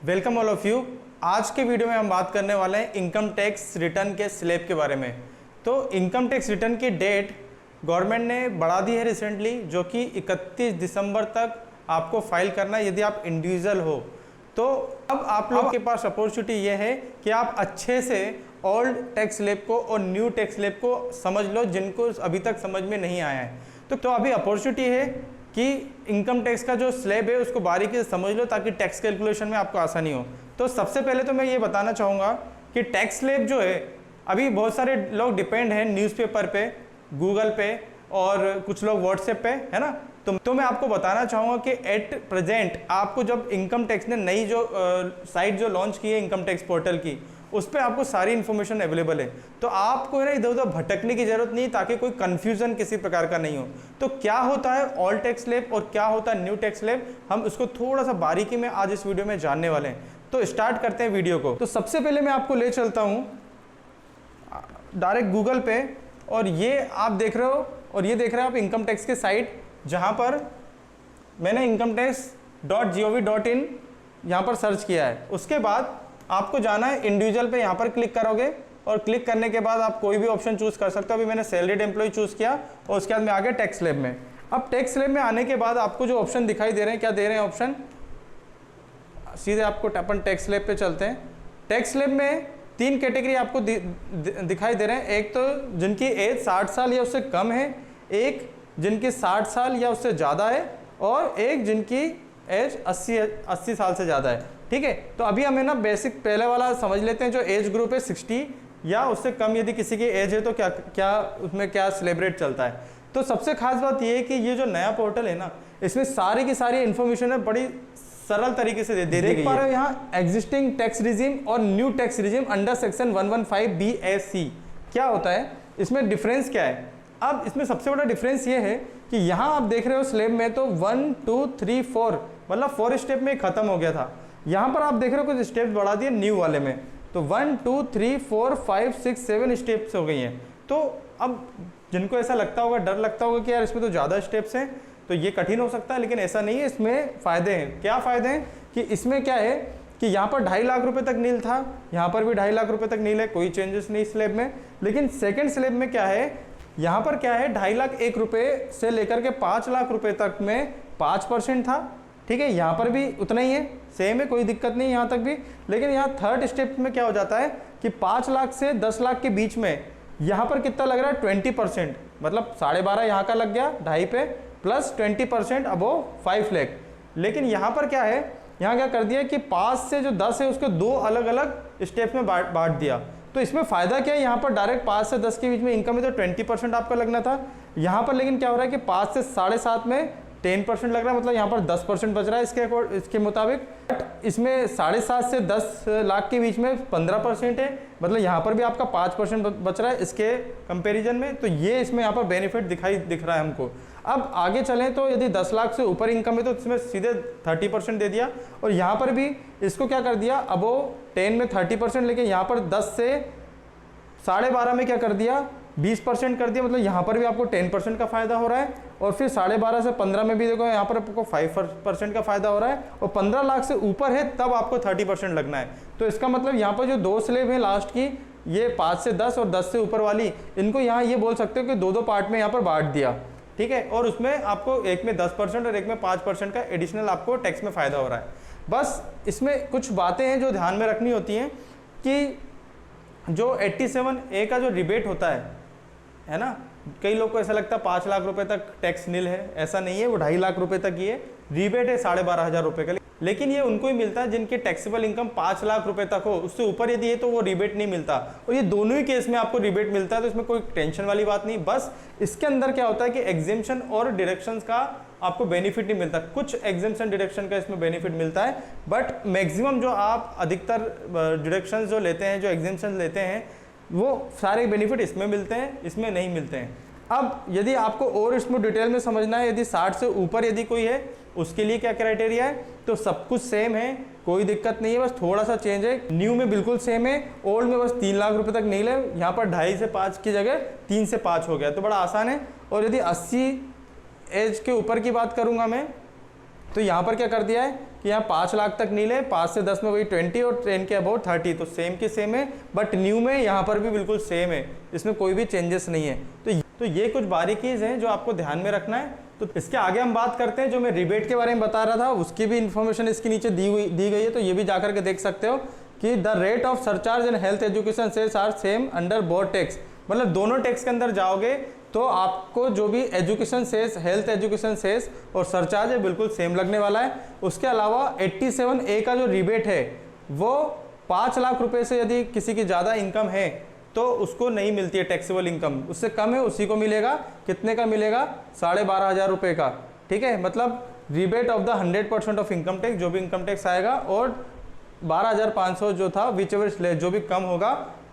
Welcome all of you. आज के video में हम बात करने वाले हैं इनकम टैक्स रिटर्न के स्लैब के बारे में। तो इनकम टैक्स रिटर्न की डेट गवर्नमेंट ने बढ़ा दी है रिसेंटली, जो कि 31 दिसंबर तक आपको फाइल करना है यदि आप इंडिविजुअल हो। तो अब आप लोग के पास अपॉर्चुनिटी ये है कि आप अच्छे से ओल्ड टैक्स स्लैब को और न्यू टैक्स स्लैब को समझ लो, जिनको अभी तक समझ में नहीं आया है। तो अभी अपॉर्चुनिटी है कि इनकम टैक्स का जो स्लैब है उसको बारीकी से समझ लो, ताकि टैक्स कैलकुलेशन में आपको आसानी हो। तो सबसे पहले तो मैं ये बताना चाहूँगा कि टैक्स स्लैब जो है, अभी बहुत सारे लोग डिपेंड हैं न्यूज़पेपर पे, गूगल पे और कुछ लोग व्हाट्सएप पे, है ना। तो मैं आपको बताना चाहूँगा कि एट प्रेजेंट आपको जब इनकम टैक्स ने नई जो साइट जो लॉन्च की है इनकम टैक्स पोर्टल की, उस पर आपको सारी इन्फॉर्मेशन अवेलेबल है। तो आपको है ना इधर उधर भटकने की जरूरत नहीं, ताकि कोई कंफ्यूजन किसी प्रकार का नहीं हो। तो क्या होता है ओल्ड टैक्स स्लैब और क्या होता है न्यू टैक्स स्लैब, हम उसको थोड़ा सा बारीकी में आज इस वीडियो में जानने वाले हैं। तो स्टार्ट करते हैं वीडियो को। तो सबसे पहले मैं आपको ले चलता हूँ डायरेक्ट गूगल पे, और ये आप देख रहे हो, और ये देख रहे हो आप इनकम टैक्स के साइट, जहाँ पर मैंने incometax.gov.in यहाँ पर सर्च किया है। उसके बाद आपको जाना है इंडिविजुअल पे, यहाँ पर क्लिक करोगे और क्लिक करने के बाद आप कोई भी ऑप्शन चूज कर सकते हो। अभी मैंने सैलरीड एम्प्लॉय चूज किया और उसके बाद मैं आ गया टैक्स स्लैब में। अब टैक्स स्लैब में आने के बाद आपको जो ऑप्शन दिखाई दे रहे हैं, क्या दे रहे हैं ऑप्शन, सीधे आपको अपन टैक्स स्लैब पे चलते हैं। टैक्स स्लैब में 3 कैटेगरी आपको दिखाई दे रहे हैं। एक तो जिनकी एज 60 साल या उससे कम है, एक जिनकी 60 साल या उससे ज़्यादा है, और एक जिनकी एज 80 साल से ज़्यादा है। ठीक है, तो अभी हमें ना बेसिक पहले वाला समझ लेते हैं। जो एज ग्रुप है 60 या उससे कम यदि किसी की एज है, तो क्या उसमें क्या स्लैब रेट चलता है। तो सबसे खास बात यह है कि ये जो नया पोर्टल है ना, इसमें सारी की सारी इन्फॉर्मेशन है बड़ी सरल तरीके से दे देख पा रहे हो यहाँ एग्जिस्टिंग टैक्स रिजीम और new tax regime under section 115 BAC क्या होता है, इसमें डिफरेंस क्या है। अब इसमें सबसे बड़ा डिफरेंस ये है कि यहाँ आप देख रहे हो स्लैब में तो 1 2 3 4 मतलब 4 स्टेप में खत्म हो गया था। यहाँ पर आप देख रहे हो कुछ स्टेप्स बढ़ा दिए न्यू वाले में, तो 1 2 3 4 5 6 7 स्टेप्स हो गई हैं। तो अब जिनको ऐसा लगता होगा, डर लगता होगा कि यार इसमें तो ज़्यादा स्टेप्स हैं, तो ये कठिन हो सकता है, लेकिन ऐसा नहीं है। इसमें फ़ायदे हैं। क्या फ़ायदे हैं कि इसमें क्या है कि यहाँ पर 2.5 लाख रुपए तक नील था, यहाँ पर भी 2.5 लाख रुपए तक नील है, कोई चेंजेस नहीं स्लैब में। लेकिन सेकंड स्लैब में क्या है, यहाँ पर क्या है 2.5 लाख 1 रुपए से लेकर के 5 लाख रुपए तक में 5% था। ठीक है, यहाँ पर भी उतना ही है, सेम है, कोई दिक्कत नहीं यहाँ तक भी। लेकिन यहाँ थर्ड स्टेप में क्या हो जाता है कि 5 लाख से 10 लाख के बीच में यहाँ पर कितना लग रहा है 20%, मतलब 12.5 यहाँ का लग गया 2.5 पे, प्लस 20% अबोव 5 लाख। लेकिन यहाँ पर क्या है, यहाँ क्या कर दिया कि 5 से जो 10 है उसको 2 अलग अलग स्टेप्स में बांट दिया। तो इसमें फ़ायदा क्या है, यहाँ पर डायरेक्ट 5 से 10 के बीच में इनकम है तो 20% आपका लगना था। यहाँ पर लेकिन क्या हो रहा है कि 5 से 7.5 में 10% लग रहा है, मतलब यहाँ पर 10% बच रहा है इसके मुताबिक। इसमें 7.5 से 10 लाख के बीच में 15% है, मतलब यहाँ पर भी आपका 5% बच रहा है इसके कंपैरिजन में। तो ये इसमें यहाँ पर बेनिफिट दिख रहा है हमको। अब आगे चलें तो यदि 10 लाख से ऊपर इनकम है तो इसमें सीधे 30% दे दिया, और यहाँ पर भी इसको क्या कर दिया अबोव 10 में 30%, लेकिन यहाँ पर 10 से 12.5 में क्या कर दिया 20% कर दिया, मतलब यहाँ पर भी आपको 10% का फायदा हो रहा है। और फिर 12.5 से 15 में भी देखो यहाँ पर आपको 5% का फायदा हो रहा है, और 15 लाख से ऊपर है तब आपको 30% लगना है। तो इसका मतलब यहाँ पर जो 2 स्लैब है लास्ट की, ये 5 से 10 और 10 से ऊपर वाली, इनको यहाँ ये बोल सकते हो कि 2-2 पार्ट में यहाँ पर बांट दिया। ठीक है, और उसमें आपको एक में 10% और एक में 5% का एडिशनल आपको टैक्स में फ़ायदा हो रहा है। बस इसमें कुछ बातें हैं जो ध्यान में रखनी होती हैं कि जो 87A का जो रिबेट होता है ना, कई लोग को ऐसा लगता है 5 लाख रुपए तक टैक्स नील है, ऐसा नहीं है। वो 2.5 लाख रुपए तक ये रिबेट है 12,500 रुपये का, लेकिन ये उनको ही मिलता है जिनके टैक्सेबल इनकम 5 लाख रुपए तक हो। उससे ऊपर यदि है तो वो रिबेट नहीं मिलता, और ये दोनों ही केस में आपको रिबेट मिलता है। तो इसमें कोई टेंशन वाली बात नहीं। बस इसके अंदर क्या होता है कि एग्जेम्पशन और डिडक्शंस का आपको बेनिफिट नहीं मिलता। कुछ एग्जेम्पशन डिडक्शन का इसमें बेनिफिट मिलता है, बट मैक्सिमम जो आप अधिकतर डिडक्शंस जो लेते हैं, जो एग्जेम्पशन लेते हैं, वो सारे बेनिफिट इसमें मिलते हैं, इसमें नहीं मिलते हैं। अब यदि आपको और इसमें डिटेल में समझना है, यदि 60 से ऊपर यदि कोई है, उसके लिए क्या क्राइटेरिया है, तो सब कुछ सेम है, कोई दिक्कत नहीं है, बस थोड़ा सा चेंज है। न्यू में बिल्कुल सेम है, ओल्ड में बस 3 लाख रुपए तक नहीं है, यहाँ पर 2.5 से 5 की जगह 3 से 5 हो गया, तो बड़ा आसान है। और यदि 80 एज के ऊपर की बात करूँगा मैं, तो यहाँ पर क्या कर दिया है कि यहाँ 5 लाख तक नील है, 5 से 10 में वही 20 और 10 के अबाउट 30, तो सेम की सेम है। बट न्यू में यहाँ पर भी बिल्कुल सेम है, इसमें कोई भी चेंजेस नहीं है। तो ये कुछ बारीकीज हैं जो आपको ध्यान में रखना है। तो इसके आगे हम बात करते हैं, जो मैं रिबेट के बारे में बता रहा था उसकी भी इन्फॉर्मेशन इसके नीचे दी गई है, तो ये भी जाकर के देख सकते हो कि the rate of surcharge and health education cess are same under both tax. मतलब दोनों टैक्स के अंदर जाओगे तो आपको जो भी education cess, health education cess और सरचार्ज है बिल्कुल सेम लगने वाला है। उसके अलावा 87A का जो रिबेट है वो 5 लाख रुपए से यदि किसी की ज़्यादा इनकम है तो उसको नहीं मिलती है टैक्सेबल इनकम, उससे कम है उसी को मिलेगा। कितने का मिलेगा? 12,500 रुपये का। ठीक है, मतलब rebate of the 100% of income tax, जो भी इनकम टैक्स आएगा, और 12,500 जो था विच एवर जो भी कम होगा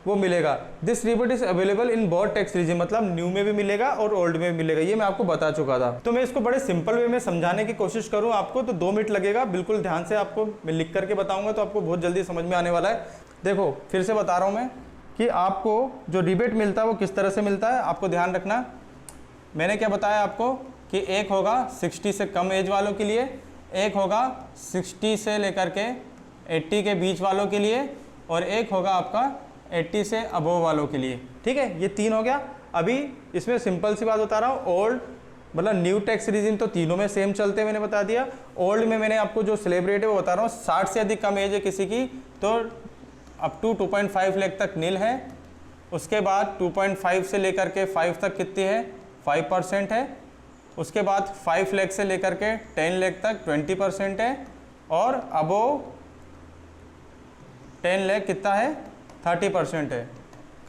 वो मिलेगा। This rebate is available in both tax regime, मतलब न्यू में भी मिलेगा और ओल्ड में भी मिलेगा। ये मैं आपको बता चुका था। तो मैं इसको बड़े सिंपल वे में समझाने की कोशिश करूं आपको तो 2 मिनट लगेगा। बिल्कुल ध्यान से आपको मैं लिख करके बताऊंगा तो आपको बहुत जल्दी समझ में आने वाला है। देखो फिर से बता रहा हूं मैं कि आपको जो रिबेट मिलता है वो किस तरह से मिलता है, आपको ध्यान रखना। मैंने क्या बताया आपको कि एक होगा 60 से कम एज वालों के लिए, एक होगा 60 से लेकर के 80 के बीच वालों के लिए, और एक होगा आपका 80 से अबोव वालों के लिए। ठीक है, ये 3 हो गया। अभी इसमें सिंपल सी बात बता रहा हूँ, ओल्ड मतलब न्यू टैक्स रिजिम तो तीनों में सेम चलते हैं, मैंने बता दिया। ओल्ड में मैंने आपको जो सेलिब्रेट है वो बता रहा हूँ, 60 से अधिक कम एज है किसी की तो अप टू 2.5 लाख तक नील है। उसके बाद 2.5 से लेकर के 5 तक कितनी है? 5% है। उसके बाद 5 लाख से लेकर के 10 लाख तक 20% है, और अबोव 10 लाख कितना है? 30% है।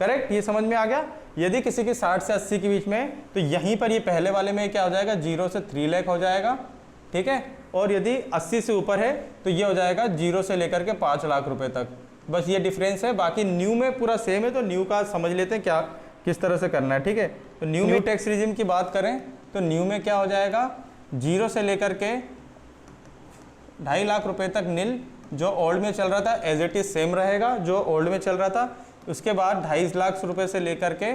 करेक्ट, ये समझ में आ गया। यदि किसी की 60 से 80 के बीच में तो यहीं पर ये पहले वाले में क्या हो जाएगा? 0 से 3 लाख हो जाएगा। ठीक है, और यदि 80 से ऊपर है तो ये हो जाएगा 0 से लेकर के 5 लाख रुपए तक। बस ये डिफरेंस है, बाकी न्यू में पूरा सेम है। तो न्यू का समझ लेते हैं क्या किस तरह से करना है। ठीक है, तो न्यू टैक्स रिजिम की बात करें तो न्यू में क्या हो जाएगा? 0 से लेकर के 2.5 लाख रुपए तक नील, जो ओल्ड में चल रहा था एज इट इज सेम रहेगा जो ओल्ड में चल रहा था। उसके बाद 2.5 लाख रुपए से लेकर के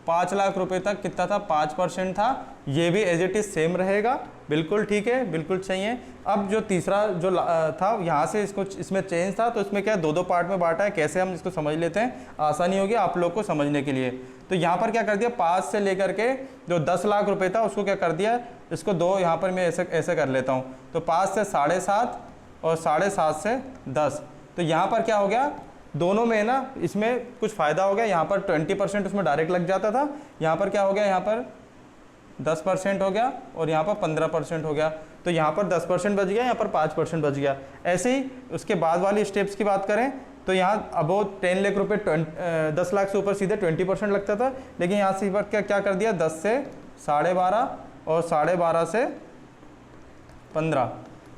5 लाख रुपए तक कितना था? 5% था। ये भी एज इट इज सेम रहेगा। बिल्कुल ठीक है, बिल्कुल सही है। अब जो तीसरा जो था यहाँ से इसको इसमें चेंज था, तो इसमें क्या 2 पार्ट में बांटा है। कैसे हम इसको समझ लेते हैं, आसानी होगी आप लोग को समझने के लिए। तो यहाँ पर क्या कर दिया, 5 से लेकर के जो 10 लाख रुपए था उसको क्या कर दिया, इसको 2 यहाँ पर मैं ऐसे कर लेता हूँ। तो 5 से 7.5 और 7.5 से 10। तो यहाँ पर क्या हो गया, दोनों में ना इसमें कुछ फ़ायदा हो गया। यहाँ पर 20% उसमें डायरेक्ट लग जाता था, यहाँ पर क्या हो गया, यहाँ पर 10% हो गया, और यहाँ पर 15% हो गया। तो यहाँ पर 10% बच गया, यहाँ पर 5% बच गया। ऐसे ही उसके बाद वाली स्टेप्स की बात करें तो यहाँ अबोव 10 लाख रुपये 10 लाख से ऊपर सीधे 20% लगता था, लेकिन यहाँ से पर क्या कर दिया, 10 से 12.5 और 12.5 से 15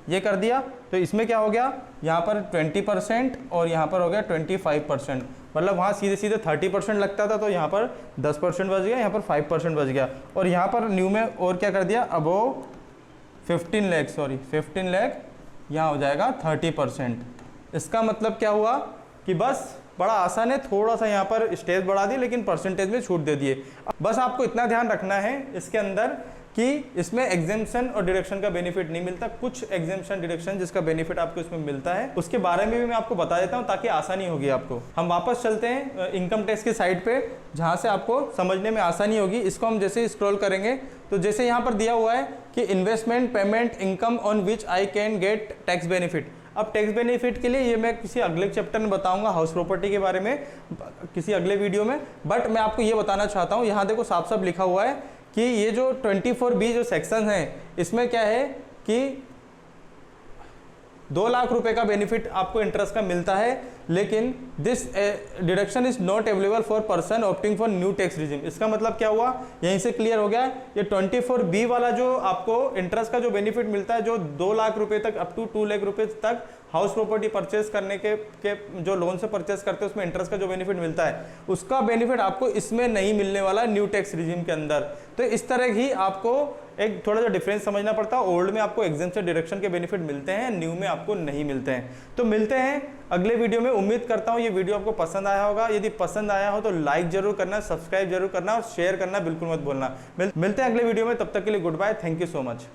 ये कर दिया। तो इसमें क्या हो गया, यहाँ पर 20% और यहाँ पर हो गया 25%। मतलब वहाँ सीधे सीधे 30% लगता था, तो यहाँ पर 10% बच गया, यहाँ पर 5% बच गया। और यहाँ पर न्यू में और क्या कर दिया, अबोव 15 लाख यहाँ हो जाएगा 30%। इसका मतलब क्या हुआ कि बस बड़ा आसान है, थोड़ा सा यहाँ पर स्टेज बढ़ा दी लेकिन परसेंटेज में छूट दे दिए। बस आपको इतना ध्यान रखना है इसके अंदर कि इसमें एग्जेम्पशन और डिडक्शन का बेनिफिट नहीं मिलता। कुछ एग्जेम्पशन डिडक्शन जिसका बेनिफिट आपको इसमें मिलता है उसके बारे में भी मैं आपको बता देता हूं ताकि आसानी होगी आपको। हम वापस चलते हैं इनकम टैक्स की साइड पे जहां से आपको समझने में आसानी होगी। इसको हम जैसे स्क्रॉल करेंगे तो जैसे यहाँ पर दिया हुआ है कि investment payment income on which I can get tax benefit. अब टैक्स बेनिफिट के लिए ये मैं किसी अगले चैप्टर में बताऊंगा, हाउस प्रॉपर्टी के बारे में किसी अगले वीडियो में। बट मैं आपको ये बताना चाहता हूँ, यहाँ देखो साफ साफ लिखा हुआ है कि ये जो 24B जो सेक्शन है इसमें क्या है कि 2 लाख रुपए का बेनिफिट आपको इंटरेस्ट का मिलता है, लेकिन this deduction is not available for person opting for new tax regime. इसका मतलब क्या हुआ, यहीं से क्लियर हो गया। ये 24B वाला जो आपको इंटरेस्ट का जो बेनिफिट मिलता है, जो 2 लाख रुपए तक अप टू 2 लाख रुपए तक हाउस प्रॉपर्टी परचेस करने के जो लोन से परचेस करते हैं उसमें इंटरेस्ट का जो बेनिफिट मिलता है, उसका बेनिफिट आपको इसमें नहीं मिलने वाला न्यू टैक्स रिजिम के अंदर। तो इस तरह ही आपको एक थोड़ा सा डिफरेंस समझना पड़ता है। ओल्ड में आपको एग्जेम्पशन डिडक्शन के बेनिफिट मिलते हैं, न्यू में आपको नहीं मिलते हैं। तो मिलते हैं अगले वीडियो में। उम्मीद करता हूँ ये वीडियो आपको पसंद आया होगा। यदि पसंद आया हो तो लाइक जरूर करना, सब्सक्राइब जरूर करना और शेयर करना बिल्कुल मत भूलना। मिलते हैं अगले वीडियो में, तब तक के लिए good bye, thank you so much.